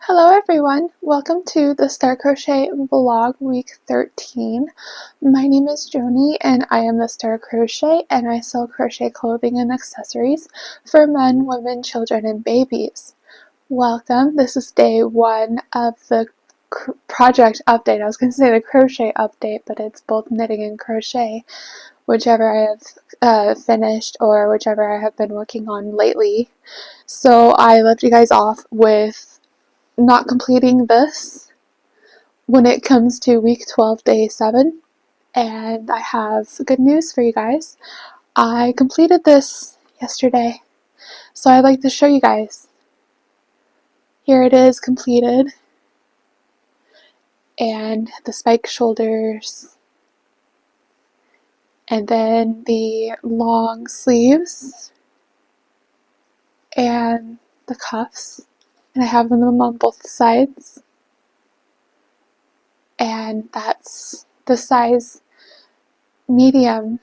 Hello everyone, welcome to the Star Crochet vlog week 13. My name is Joni and I am the Star Crochet and I sell crochet clothing and accessories for men, women, children, and babies. Welcome, this is day one of the project update. I was going to say the crochet update, but it's both knitting and crochet, whichever I have finished or whichever I have been working on lately. So I left you guys off with not completing this when it comes to week 12, day 7, and I have good news for you guys. I completed this yesterday, so I'd like to show you guys. Here it is completed, and the spike shoulders, and then the long sleeves, and the cuffs, and I have them on both sides. And that's the size medium.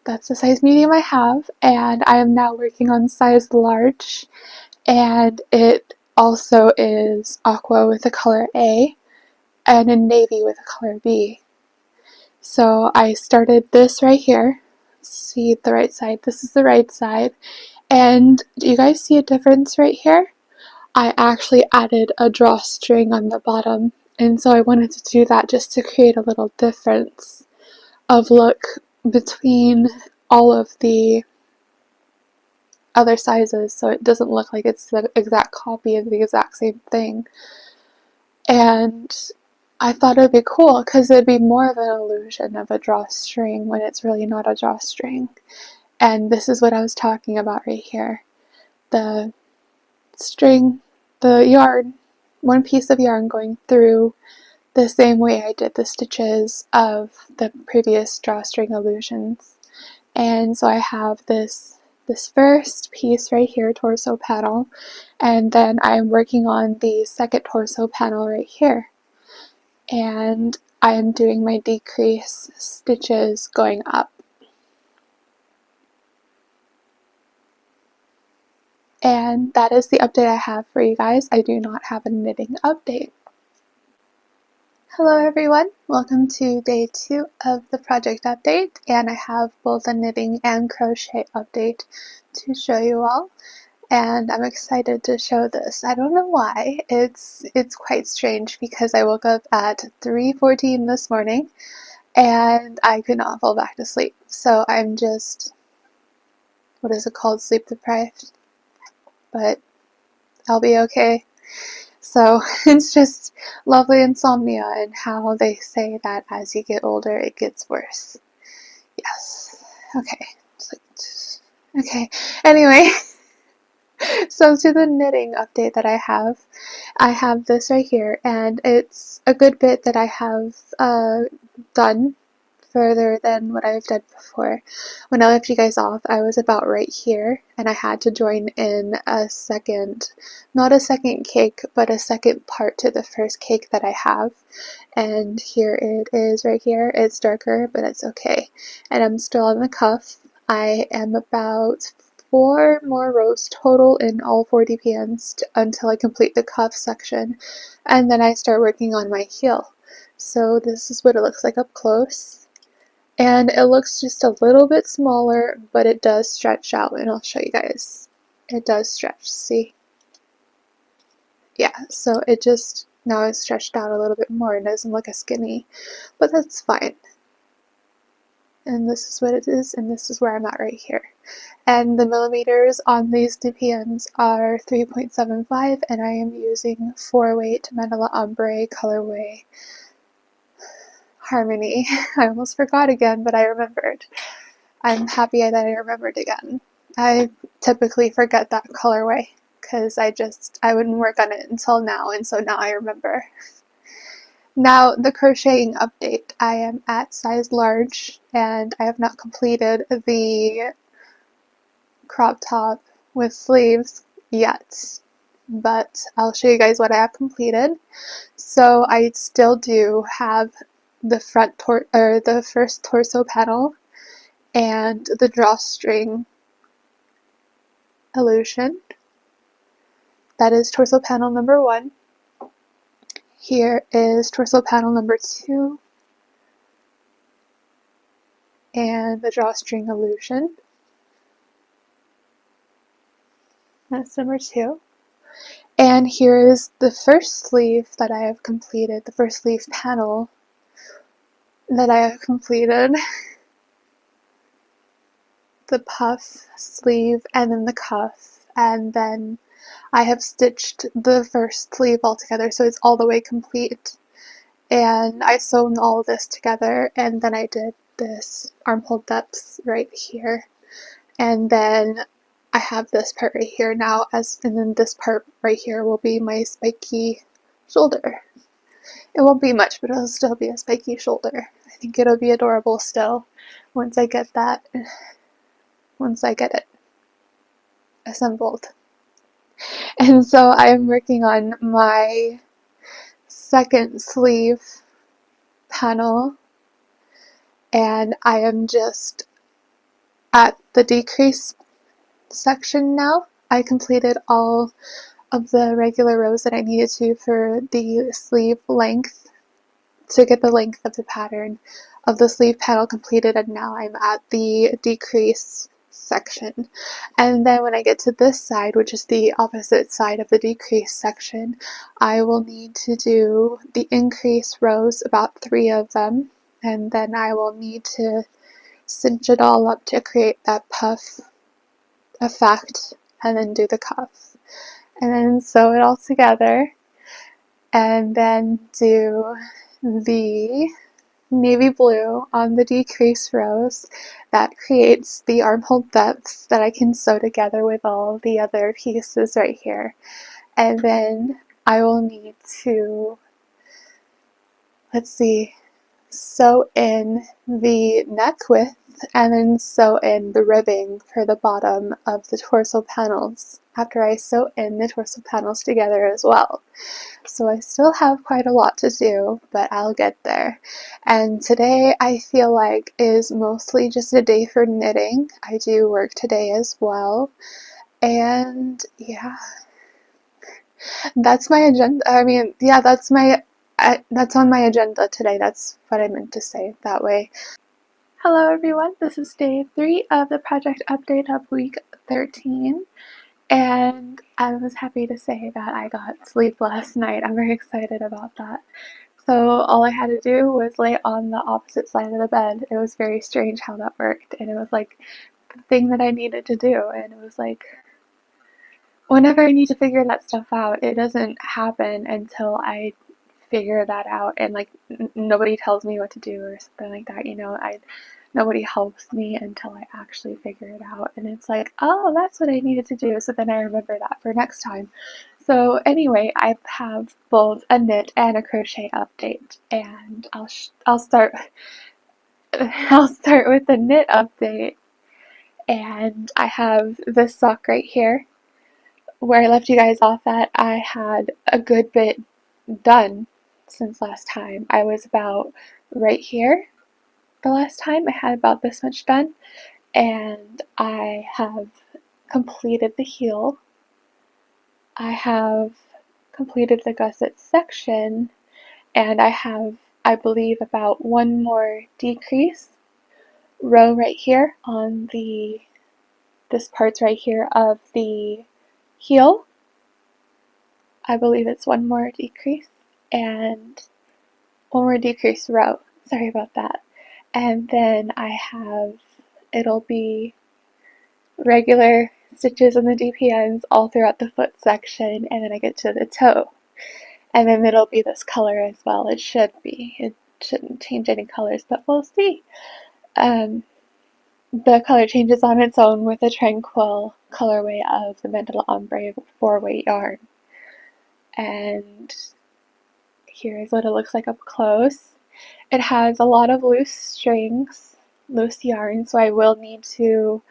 That's the size medium I have, and I am now working on size large, and it also is aqua with the color A and a navy with the color B. So I started this right here. Let's see the right side. This is the right side, and do you guys see a difference right here? I actually added a drawstring on the bottom, and so I wanted to do that just to create a little difference of look between all of the other sizes, so it doesn't look like it's the exact copy of the exact same thing. And I thought it would be cool because it'd be more of an illusion of a drawstring when it's really not a drawstring. And this is what I was talking about right here. The string, the yarn, one piece of yarn going through the same way I did the stitches of the previous drawstring illusions. And so I have this first piece right here, torso panel, and then I'm working on the second torso panel right here. And I am doing my decrease stitches going up. And that is the update I have for you guys. I do not have a knitting update. Hello everyone, welcome to day 2 of the project update, and I have both a knitting and crochet update to show you all, and I'm excited to show this. I don't know why, it's quite strange because I woke up at 3:14 this morning and I could not fall back to sleep, so I'm just, what is it called, sleep deprived, but I'll be okay. So it's just lovely insomnia and how they say that as you get older it gets worse. Yes. Okay. Okay. Anyway, so to the knitting update that I have this right here, and it's a good bit that I have done further than what I've done before. When I left you guys off, I was about right here, and I had to join in a second, not a second cake, but a second part to the first cake that I have. And here it is right here. It's darker, but it's okay. And I'm still on the cuff. I am about 4 more rows total in all 4 DPNs until I complete the cuff section, and then I start working on my heel. So this is what it looks like up close. And it looks just a little bit smaller, but it does stretch out, and I'll show you guys. It does stretch, see? Yeah, so it just, now it's stretched out a little bit more. It doesn't look as skinny, but that's fine. And this is what it is, and this is where I'm at right here. And the millimeters on these DPNs are 3.75, and I am using 4-weight Mandala Ombre colorway Harmony. I almost forgot again, but I remembered. I'm happy that I remembered again. I typically forget that colorway because I wouldn't work on it until now, and so now I remember. Now, the crocheting update. I am at size large, and I have not completed the crop top with sleeves yet, but I'll show you guys what I have completed. So I still do have the the first torso panel and the drawstring illusion. That is torso panel number 1. here is torso panel number 2 and the drawstring illusion. That's number 2. And here is the first sleeve that I have completed, the first sleeve panel that I have completed. The puff sleeve and then the cuff, and then I have stitched the first sleeve all together so it's all the way complete. And I sewn all of this together, and then I did this armhole depths right here. And then I have this part right here now, and then this part right here will be my spiky shoulder. It won't be much, but it'll still be a spiky shoulder. I think it'll be adorable still once I get it assembled. And so I'm working on my second sleeve panel, and I am just at the decrease section now. I completed all of the regular rows that I needed to for the sleeve length to get the length of the pattern of the sleeve panel completed, and now I'm at the decrease section. And then when I get to this side, which is the opposite side of the decrease section, I will need to do the increase rows, about 3 of them, and then I will need to cinch it all up to create that puff effect, and then do the cuff, and then sew it all together, and then do the navy blue on the decrease rows. That creates the armhole depths that I can sew together with all the other pieces right here. And then I will need to, sew in the neck width and then sew in the ribbing for the bottom of the torso panels after I sew in the torso panels together as well. So I still have quite a lot to do, but I'll get there. And today I feel like is mostly just a day for knitting. I do work today as well. And yeah, that's my agenda. I mean, yeah, that's on my agenda today. That's what I meant to say that way. Hello everyone, this is day 3 of the project update of week 13. And I was happy to say that I got sleep last night. I'm very excited about that. So all I had to do was lay on the opposite side of the bed. It was very strange how that worked, and it was like the thing that I needed to do, and it was like whenever I need to figure that stuff out, it doesn't happen until I figure that out, and like nobody tells me what to do or something like that, you know. Nobody helps me until I actually figure it out, and it's like, oh, that's what I needed to do, so then I remember that for next time. So anyway, I have both a knit and a crochet update, and I'll start with the knit update. And I have this sock right here. Where I left you guys off at, I had a good bit done since last time. I was about right here the last time. I had about this much done, and I have completed the heel. I have completed the gusset section, and I have, I believe, about one more decrease row right here on this part's right here of the heel. I believe it's one more decrease and one more decrease row. Sorry about that. And then it'll be regular stitches on the DPNs all throughout the foot section, and then I get to the toe. And then it'll be this color as well. It should be. It shouldn't change any colors, but we'll see. The color changes on its own with the Tranquil colorway of the Mandala Ombre 4-weight yarn. And here's what it looks like up close. It has a lot of loose strings, loose yarn, so I will need to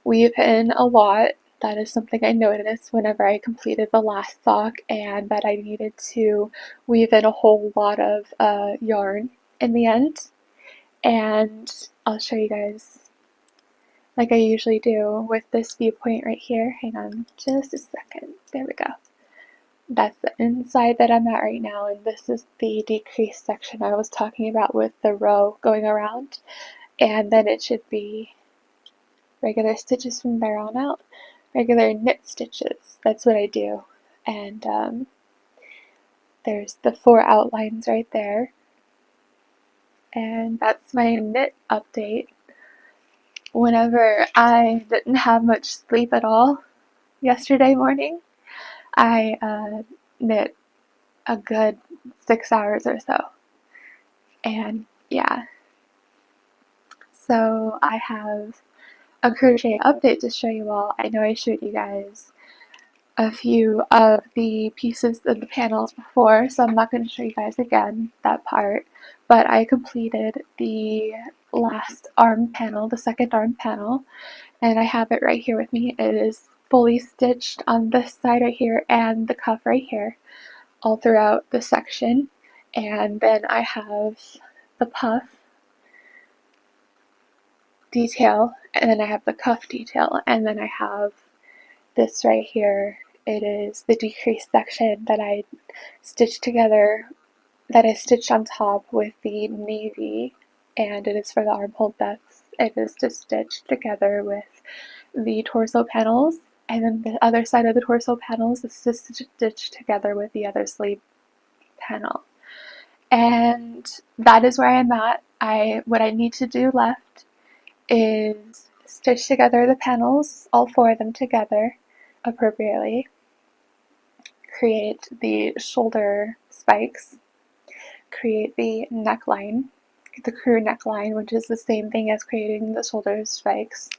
weave in a lot. That is something I noticed whenever I completed the last sock, and that I needed to weave in a whole lot of yarn in the end. And I'll show you guys like I usually do with this viewpoint right here. Hang on just a second. There we go. that's the inside that I'm at right now, and this is the decreased section I was talking about with the row going around, and then it should be regular stitches from there on out, regular knit stitches. That's what I do. And there's the 4 outlines right there, and that's my knit update. Whenever I didn't have much sleep at all yesterday morning, I knit a good 6 hours or so. And yeah, so I have a crochet update to show you all. I know I showed you guys a few of the pieces of the panels before, so I'm not going to show you guys again that part, but I completed the last arm panel, the second arm panel, and I have it right here with me. It is fully stitched on this side right here and the cuff right here, all throughout the section. And then I have the puff detail, and then I have the cuff detail, and then I have this right here. It is the decreased section that I stitched together, that I stitched on top with the navy, and it is for the armhole depths. It is just stitched together with the torso panels, and then the other side of the torso panels is just stitched together with the other sleeve panel. And that is where I'm at. What I need to do left is stitch together the panels, all 4 of them together appropriately, create the shoulder spikes, create the neckline, the crew neckline, which is the same thing as creating the shoulder spikes,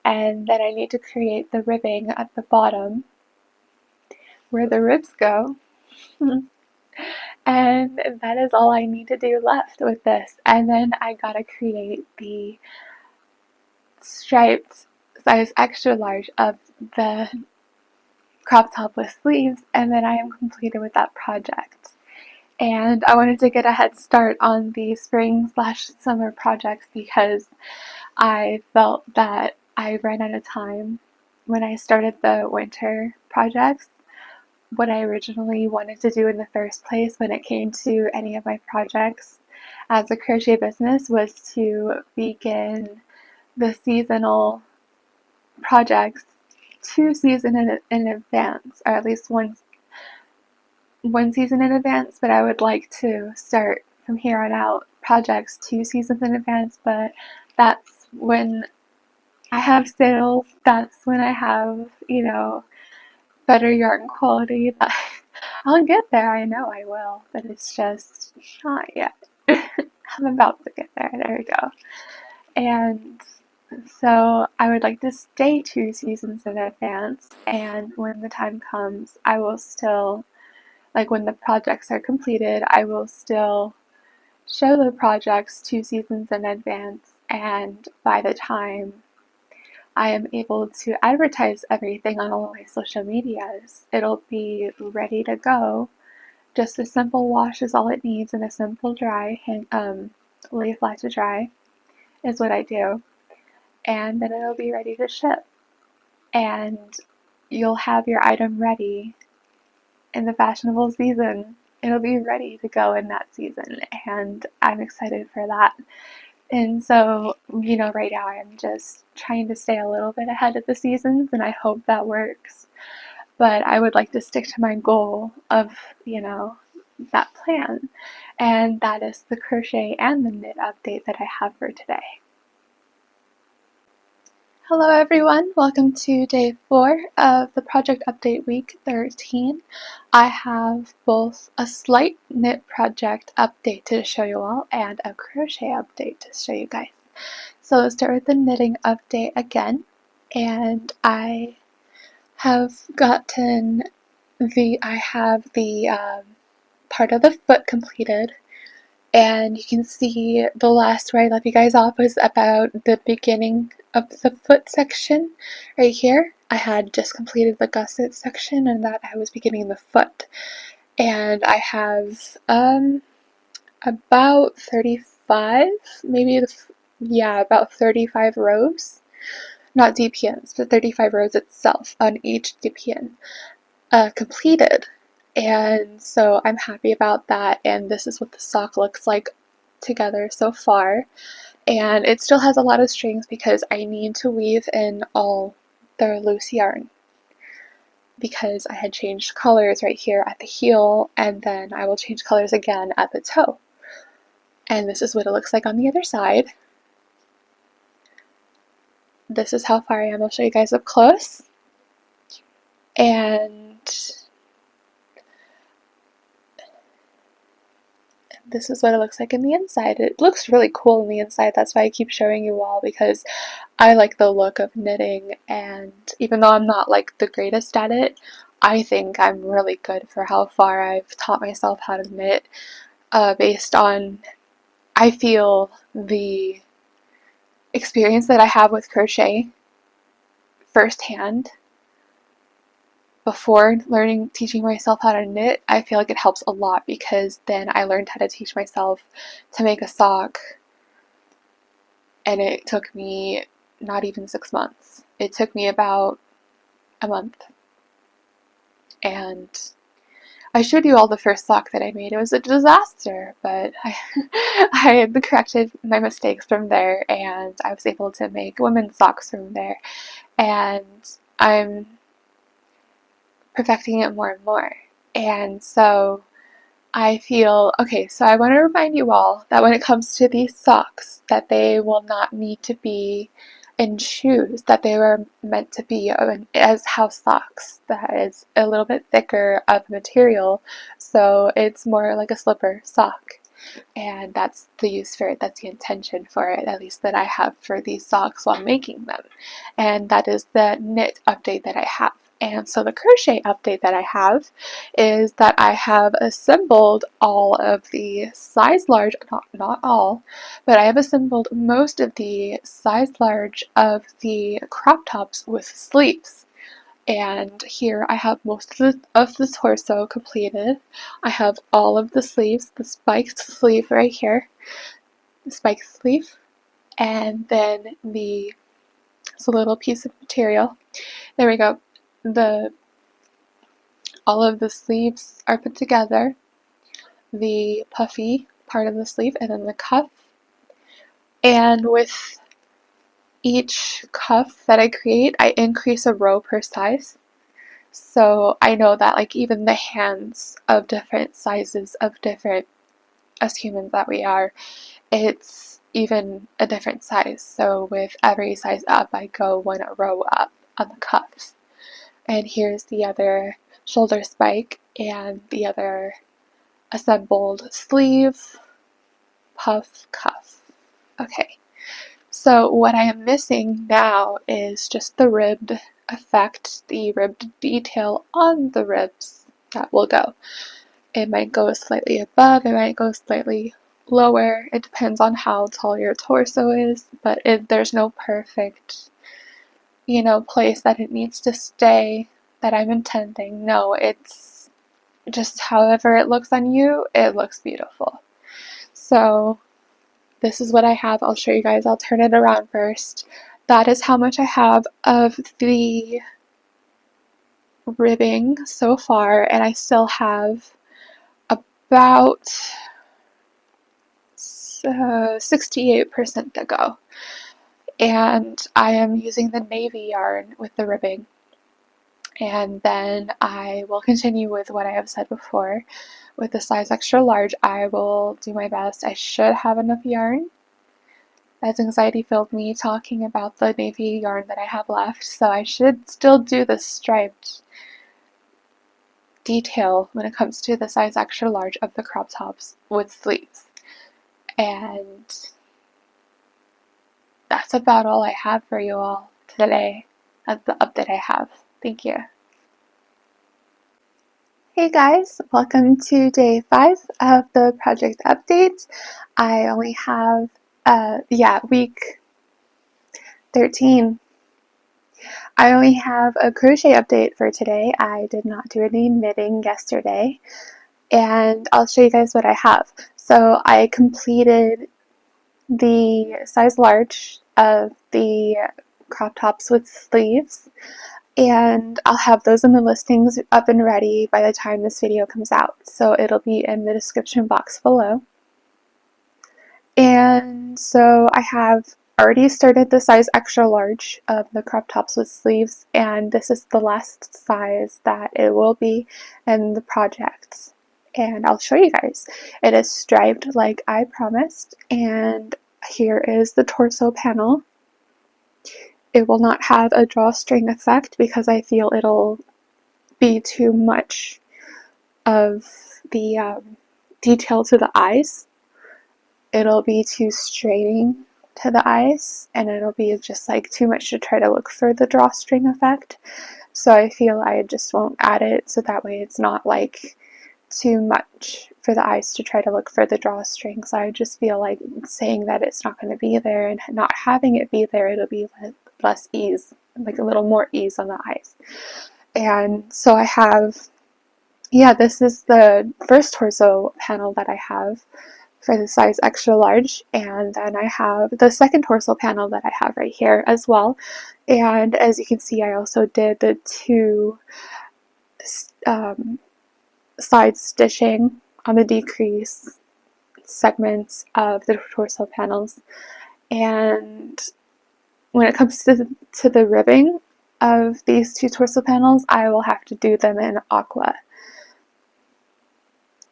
and then I need to create the ribbing at the bottom where the ribs go. And that is all I need to do left with this. And then I gotta create the striped size extra large of the crop top with sleeves, and then I am completed with that project. And I wanted to get a head start on the spring/summer projects because I felt that I ran out of time when I started the winter projects. What I originally wanted to do in the first place when it came to any of my projects as a crochet business was to begin the seasonal projects 2 seasons in advance, or at least one season in advance, but I would like to start from here on out projects 2 seasons in advance, but that's when I have sales, that's when I have, better yarn quality. I'll get there, I know I will, but it's just not yet. I'm about to get there, there we go. And so I would like to stay 2 seasons in advance, and when the time comes, I will still, when the projects are completed, I will still show the projects 2 seasons in advance, and by the time I am able to advertise everything on all of my social medias, it'll be ready to go. Just a simple wash is all it needs, and a simple dry, lay flat to dry is what I do. And then it'll be ready to ship. And you'll have your item ready in the fashionable season. It'll be ready to go in that season, and I'm excited for that. And so, right now I'm just trying to stay a little bit ahead of the seasons, and I hope that works. But I would like to stick to my goal of, that plan. And that is the crochet and the knit update that I have for today. Hello everyone, welcome to day 4 of the project update week 13. I have both a slight knit project update to show you all and a crochet update to show you guys. So let's start with the knitting update again, and I have gotten the part of the foot completed. And you can see the last where I left you guys off was about the beginning of the foot section right here. I had just completed the gusset section, and that I was beginning the foot. And I have about 35, about 35 rows. Not DPNs, but 35 rows itself on each DPN completed. And so I'm happy about that, and this is what the sock looks like together so far. And it still has a lot of strings because I need to weave in all the loose yarn, because I had changed colors right here at the heel, and then I will change colors again at the toe. And this is what it looks like on the other side. This is how far I am. I'll show you guys up close. And this is what it looks like in the inside. It looks really cool on the inside. That's why I keep showing you all, because I like the look of knitting, and even though I'm not like the greatest at it, I think I'm really good for how far I've taught myself how to knit, based on, I feel, the experience that I have with crochet firsthand. Before teaching myself how to knit, I feel like it helps a lot, because then I learned how to teach myself to make a sock, and it took me not even 6 months. It took me about a month. And I showed you all the first sock that I made. It was a disaster, but I had corrected my mistakes from there, and I was able to make women's socks from there. And I'm perfecting it more and more. And so I feel, okay, so I want to remind you all that when it comes to these socks, that they will not need to be in shoes, that they were meant to be as house socks. That is a little bit thicker of material, so it's more like a slipper sock. And that's the use for it, that's the intention for it, at least that I have for these socks while making them. And that is the knit update that I have. And so the crochet update that I have is that I have assembled all of the size large, not all, but I have assembled most of the size large of the crop tops with sleeves. And here I have most of the torso completed. I have all of the sleeves, the spiked sleeve right here, the spiked sleeve, and then it's a little piece of material. There we go. All of the sleeves are put together, the puffy part of the sleeve, and then the cuff. And with each cuff that I create, I increase a row per size. So I know that like even the hands of different sizes of different, as humans that we are, it's even a different size. So with every size up, I go one row up on the cuffs. And here's the other shoulder spike and the other assembled sleeve, puff, cuff. Okay, so what I am missing now is just the ribbed effect, the ribbed detail on the ribs that will go. It might go slightly above, it might go slightly lower. It depends on how tall your torso is, but there's no perfect, place that it needs to stay that I'm intending. No, it's just however it looks on you, it looks beautiful. So this is what I have. I'll show you guys. I'll turn it around first. That is how much I have of the ribbing so far, and I still have about 68% to go. And I am using the navy yarn with the ribbing. And then I will continue with what I have said before. With the size extra large, I will do my best. I should have enough yarn. That's anxiety filled me talking about the navy yarn that I have left, so I should still do the striped detail when it comes to the size extra large of the crop tops with sleeves. And that's about all I have for you all today. That's the update I have. Thank you. Hey guys, welcome to day 5 of the project update. I only have, week 13. I only have a crochet update for today. I did not do any knitting yesterday, and I'll show you guys what I have. So I completed the size large of the crop tops with sleeves. and I'll have those in the listings up and ready by the time this video comes out, so it'll be in the description box below. And so I have already started the size extra large of the crop tops with sleeves, and this is the last size that it will be in the project. And I'll show you guys. It is striped like I promised, and here is the torso panel. It will not have a drawstring effect because I feel it'll be too much of the detail to the eyes. It'll be too straining to the eyes, and it'll be just like too much to try to look for the drawstring effect. So I feel I just won't add it, so that way it's not like too much for the eyes to try to look for the drawstring. So I just feel like saying that it's not going to be there and not having it be there, it'll be less ease, like a little more ease on the eyes. And so I have, yeah, this is the first torso panel that I have for the size extra large, and then I have the second torso panel that I have right here as well. And as you can see, I also did the two side stitching on the decrease segments of the torso panels. And when it comes to the ribbing of these two torso panels, I will have to do them in aqua.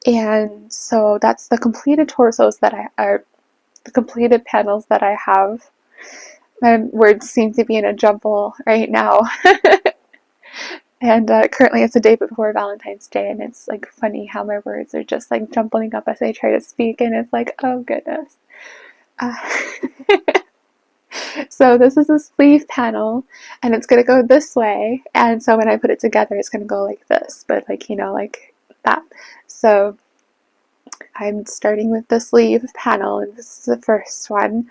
And so that's the completed torsos that the completed panels that I have. My words seem to be in a jumble right now. And currently it's the day before Valentine's Day, and it's like funny how my words are just like jumbling up as I try to speak, and it's like, oh goodness. So this is a sleeve panel, and it's going to go this way, and so when I put it together it's going to go like this, but like, you know, like that. So I'm starting with the sleeve panel, and this is the first one.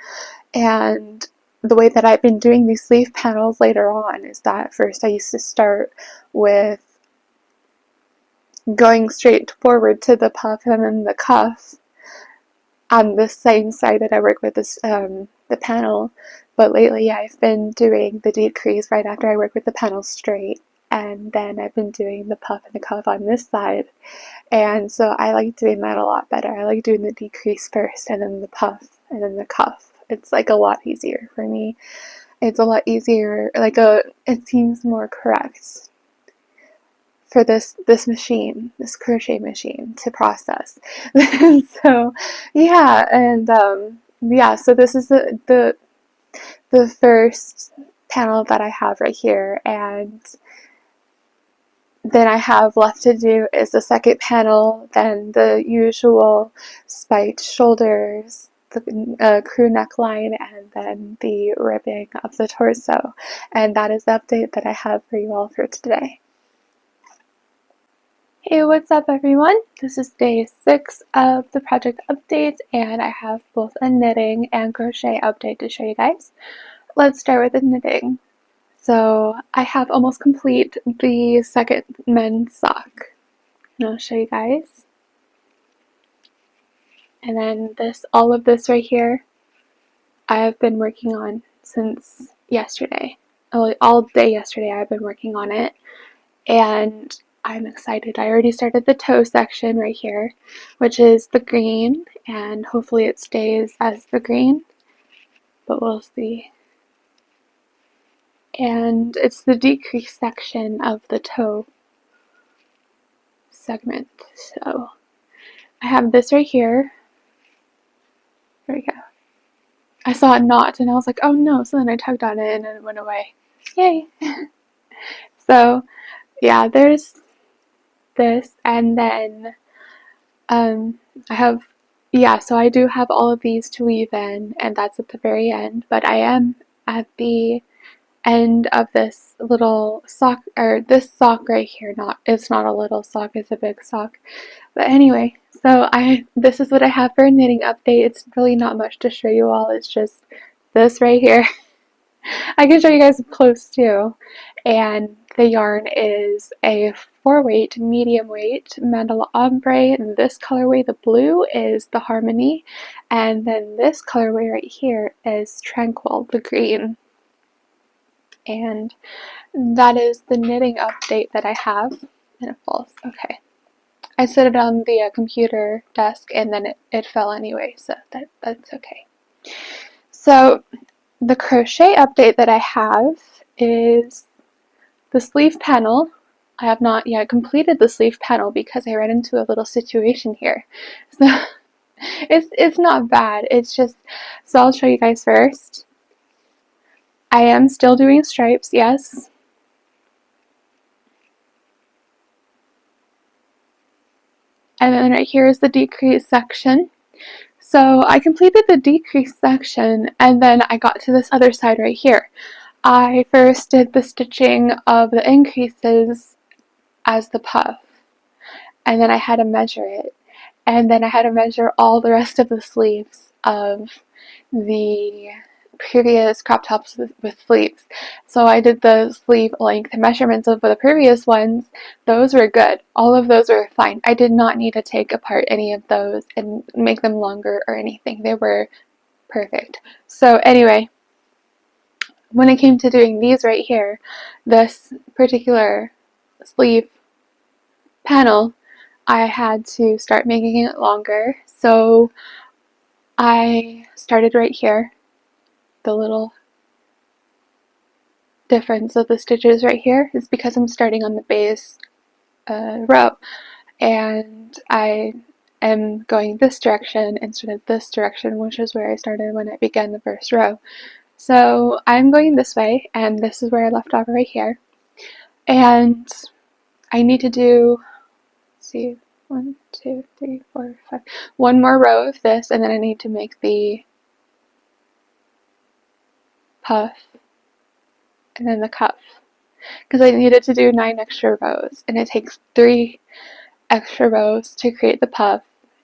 And the way that I've been doing these sleeve panels later on is that first I used to start with going straight forward to the puff and then the cuff on the same side that I work with this the panel. But lately I've been doing the decrease right after I work with the panel straight, and then I've been doing the puff and the cuff on this side. And so I like doing that a lot better. I like doing the decrease first and then the puff and then the cuff. It's like a lot easier for me. It's a lot easier, like it seems more correct for this machine, this crochet machine, to process. So yeah, and yeah, so this is the first panel that I have right here, and then I have left to do is the second panel, then the usual spiked shoulders, the crew neckline, and then the ribbing of the torso. And that is the update that I have for you all for today. Hey, what's up everyone? This is day 6 of the project update, and I have both a knitting and crochet update to show you guys. Let's start with the knitting. So I have almost complete the second men's sock, and I'll show you guys. And then all of this right here, I have been working on since yesterday. All day yesterday I've been working on it, and I'm excited. I already started the toe section right here, which is the green, and hopefully it stays as the green, but we'll see. And it's the decrease section of the toe segment. So I have this right here. There we go. I saw a knot and I was like, oh no, so then I tugged on it and it went away. Yay! So yeah, there's this, and then I have, yeah, so I do have all of these to weave in, and that's at the very end, but I am at the end of this little sock, or this sock right here. It's not a little sock, it's a big sock. But anyway, so this is what I have for a knitting update. It's really not much to show you all, it's just this right here. I can show you guys up close too. And the yarn is a 4-weight, medium weight mandala ombre, and this colorway, the blue, is the harmony, and then this colorway right here is tranquil, the green. and that is the knitting update that I have. And it falls. Okay. I set it on the computer desk and then it fell anyway, so that's okay. So the crochet update that I have is the sleeve panel. I have not yet completed the sleeve panel because I ran into a little situation here. So it's not bad. It's just, so I'll show you guys first. I am still doing stripes, yes. And then right here is the decrease section. So I completed the decrease section and then I got to this other side right here. I first did the stitching of the increases as the puff, and then I had to measure it, and then I had to measure all the rest of the sleeves of the previous crop tops with sleeves. So I did the sleeve length measurements of the previous ones. Those were good. All of those were fine. I did not need to take apart any of those and make them longer or anything. They were perfect. So anyway, when it came to doing these right here, this particular sleeve panel, I had to start making it longer. So I started right here. The little difference of the stitches right here is because I'm starting on the base row, and I am going this direction instead of this direction, which is where I started when I began the first row. So I'm going this way, and this is where I left off right here, and I need to do, let's see, 1, 2, 3, 4, 5, one more row of this, and then I need to make the puff and then the cuff, because I needed to do 9 extra rows, and it takes 3 extra rows to create the puff,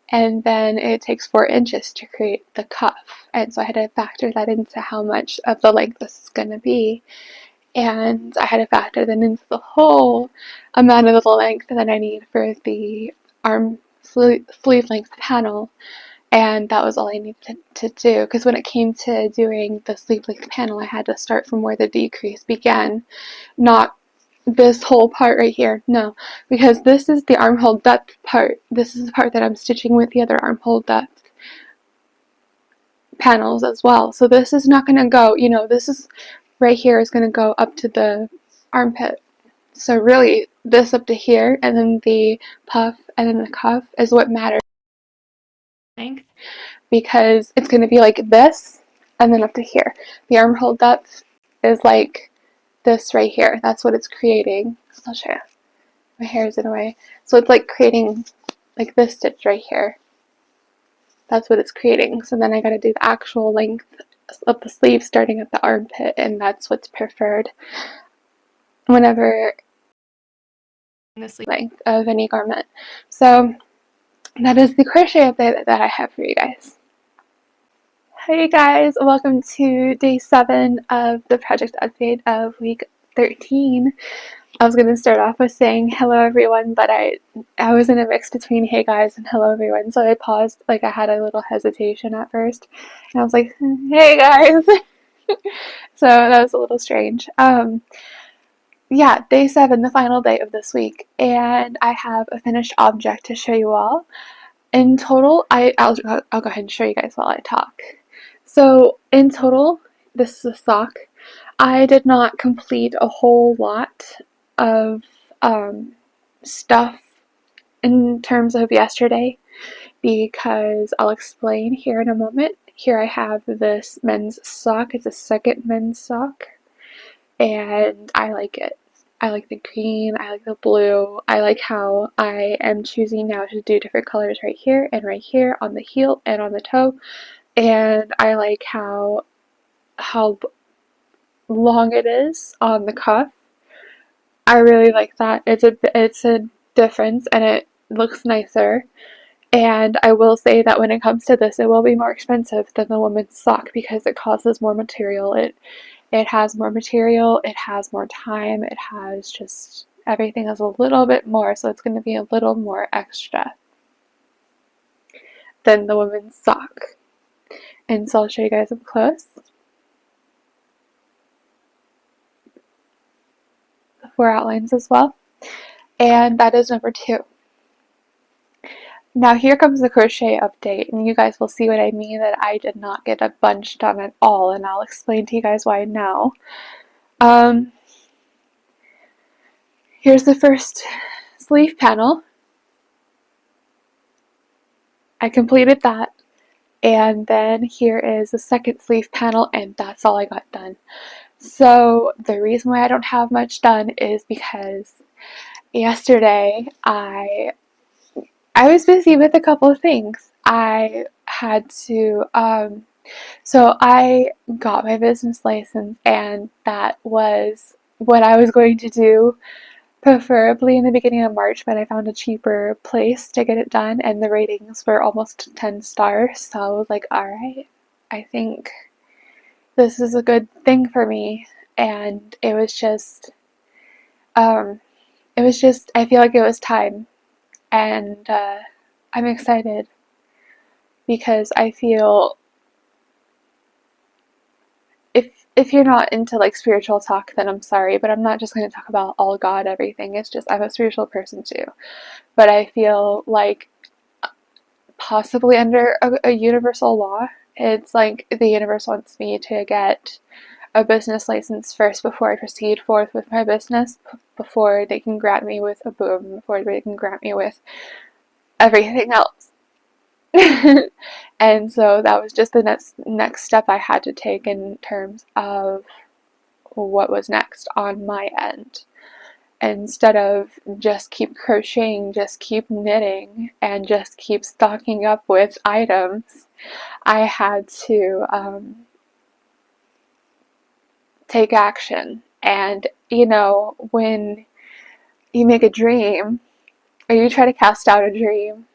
and then it takes 4 inches to create the cuff, and so I had to factor that into how much of the length this is going to be, and I had to factor that into the whole amount of the length that I need for the arm sleeve length panel. And that was all I needed to do, because when it came to doing the sleeve length panel, I had to start from where the decrease began, not this whole part right here, no, because this is the armhole depth part. This is the part that I'm stitching with the other armhole depth panels as well. So this is not going to go, you know, this is right here is going to go up to the armpit. So really, this up to here, and then the puff, and then the cuff is what matters length, because it's going to be like this, and then up to here. The armhole depth is like this right here. That's what it's creating. I'll show you. My hair is in a way. So it's like creating like this stitch right here. That's what it's creating. So then I got to do the actual length of the sleeve starting at the armpit, and that's what's preferred whenever the sleeve length of any garment. So that is the crochet update that I have for you guys. Hey guys, welcome to day 7 of the project update of week 13. I was going to start off with saying hello everyone, but I was in a mix between hey guys and hello everyone, so I paused. Like, I had a little hesitation at first, and I was like, hey guys. So that was a little strange. Yeah, day 7, the final day of this week, and I have a finished object to show you all. In total, I'll go ahead and show you guys while I talk. So in total, this is a sock. I did not complete a whole lot of stuff in terms of yesterday, because I'll explain here in a moment. Here I have this men's sock. It's a second men's sock, and I like it. I like the green, I like the blue, I like how I am choosing now to do different colors right here on the heel and on the toe, and I like how long it is on the cuff. I really like that. It's a difference, and it looks nicer. And I will say that when it comes to this, it will be more expensive than the women's sock because it causes more material. It has more material, it has more time, it has just everything is a little bit more, so it's going to be a little more extra than the women's sock. And so I'll show you guys up close. 4 outlines as well. And that is number 2. Now here comes the crochet update, and you guys will see what I mean that I did not get a bunch done at all, and I'll explain to you guys why now. Here's the first sleeve panel. I completed that, and then here is the second sleeve panel, and that's all I got done. So the reason why I don't have much done is because yesterday I was busy with a couple of things. I had to, so I got my business license, and that was what I was going to do, preferably in the beginning of March, but I found a cheaper place to get it done, and the ratings were almost 10 stars, so I was like, alright, I think this is a good thing for me, and it was just, I feel like it was time, and I'm excited because I feel if you're not into like spiritual talk, then I'm sorry, but I'm not just going to talk about all God, everything. It's just I'm a spiritual person too, but I feel like possibly under a universal law, it's like the universe wants me to get a business license first before I proceed forth with my business, before they can grant me with a boom, before they can grant me with everything else. And so that was just the next step I had to take in terms of what was next on my end. Instead of just keep crocheting, just keep knitting, and just keep stocking up with items, I had to take action. And you know, when you make a dream or you try to cast out a dream,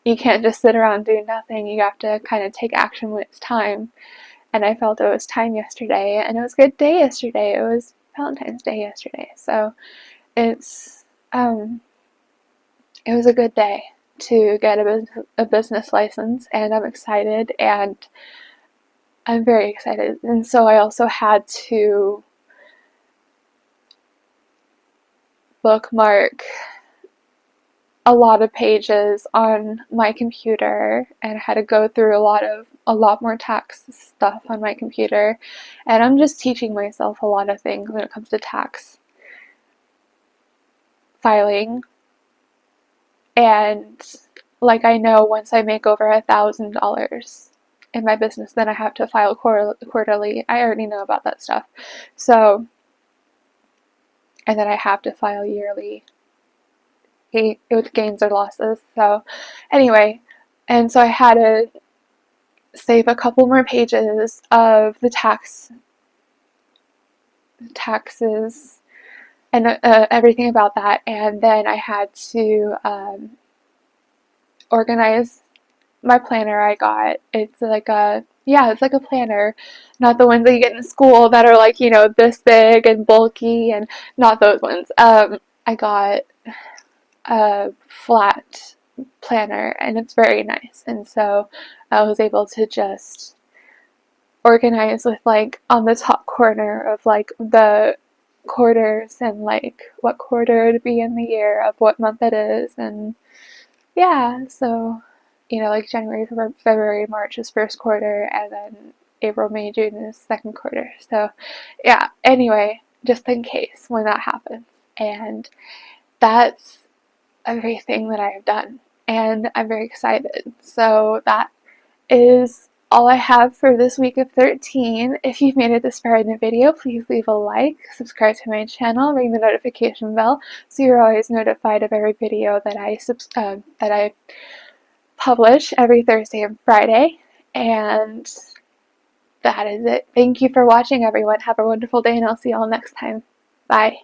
you can't just sit around doing nothing. You have to kind of take action when it's time. And I felt it was time yesterday, and it was a good day yesterday. It was Valentine's Day yesterday, so it was a good day to get a business license, and I'm excited, and I'm very excited. And so I also had to bookmark a lot of pages on my computer, and I had to go through a lot more tax stuff on my computer, and I'm just teaching myself a lot of things when it comes to tax filing. And like, I know once I make over $1,000 in my business, then I have to file quarterly. I already know about that stuff. So, and then I have to file yearly with gains or losses. So anyway, and so I had to save a couple more pages of the taxes and everything about that, and then I had to organize my planner I got. It's like a planner, not the ones that you get in school that are like, you know, this big and bulky, and not those ones. I got a flat planner, and it's very nice, and so I was able to just organize with, like, on the top corner of like the quarters and like what quarter to be in the year, of what month it is, and yeah, so you know, like January, February, March is first quarter, and then April, May, June is second quarter. So yeah, anyway, just in case when that happens. And that's everything that I have done, and I'm very excited. So that is all I have for this week of 13. If you've made it this far in the video, please leave a like, subscribe to my channel, ring the notification bell so you're always notified of every video that I publish every Thursday and Friday. And that is it. Thank you for watching, everyone. Have a wonderful day, and I'll see you all next time. Bye.